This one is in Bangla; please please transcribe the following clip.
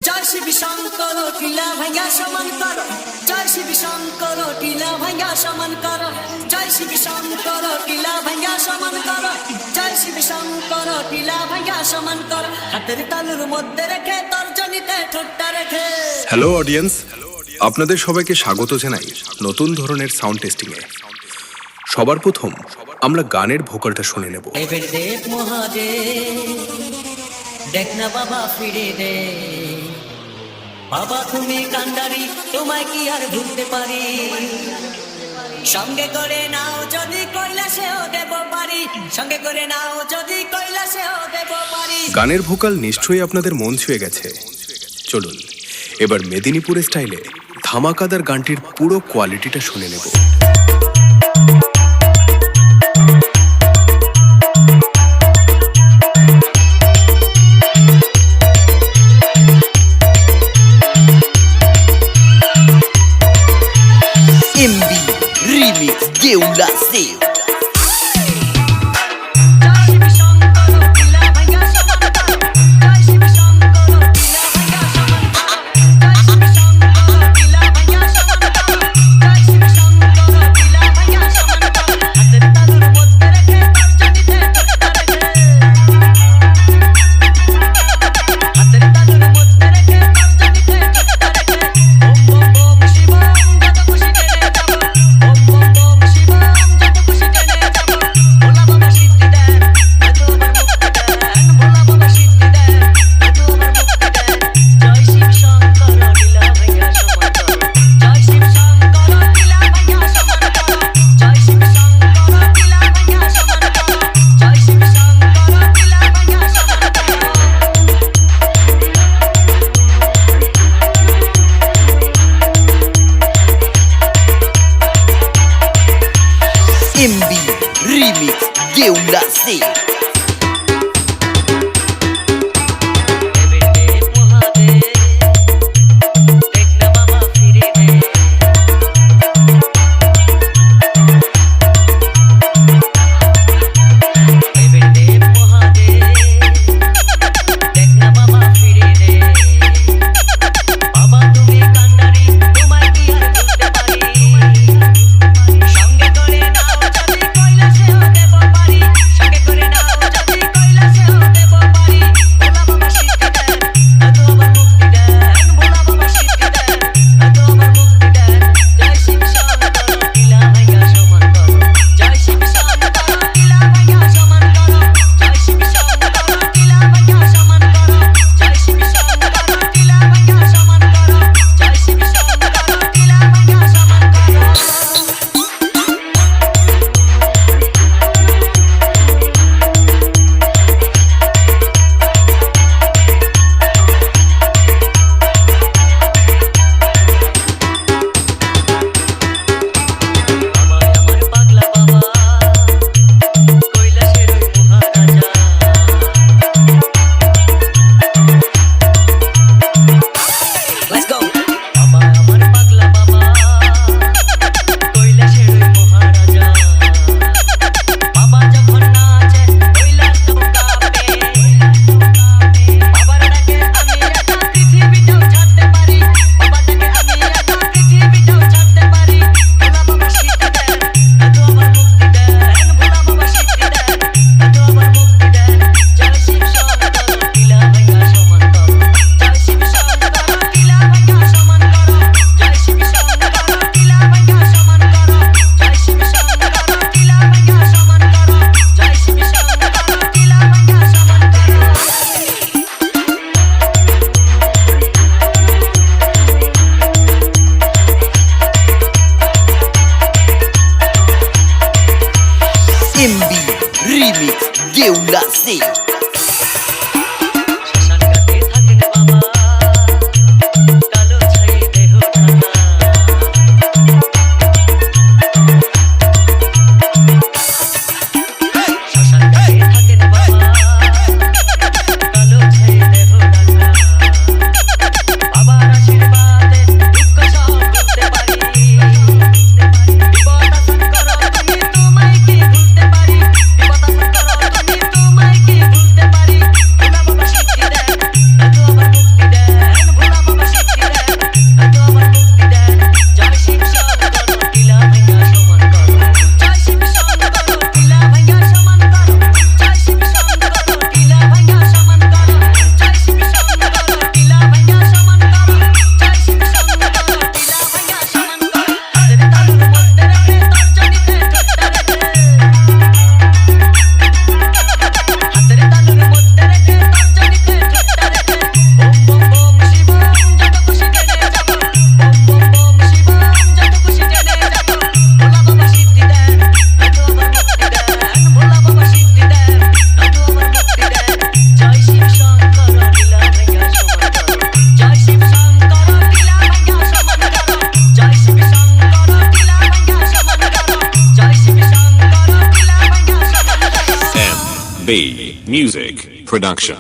জয় শিব শঙ্কর টিলা ভাইয়া সমান কর, জয় শিব শঙ্কর টিলা ভাইয়া সমান কর, জয় শিব শঙ্কর টিলা ভাইয়া সমান কর, জয় শিব শঙ্কর টিলা ভাইয়া সমান কর, হাতের তালুর মধ্যে রেখে তর্জনীতে ঠোঁটটা রেখে। হ্যালো অডিয়েন্স, আপনাদের সবাইকে স্বাগত জানাই নতুন ধরনের সাউন্ড টেস্টিং এ। সবার প্রথম আমরা গানের ভোকালটা শুনে নেব। দেবের দেব মহাদেব, দেখ না বাবা ফিরে দে, বাবা তুমি কান্ডারি, তোমায় কি আর ভুলতে পারি, সঙ্গে করে নাও যদি কৈলাসেও দেব পারি, সঙ্গে করে নাও যদি কৈলাসেও দেব পারি। গানের ভোকাল নিশ্চয়ই আপনাদের মন ছুঁয়ে গেছে। চলুন এবার মেদিনীপুরের স্টাইলে ধামাকাদার গানটির পুরো কোয়ালিটিটা শুনে নেব। MB Remix Geula Seo. Music Production.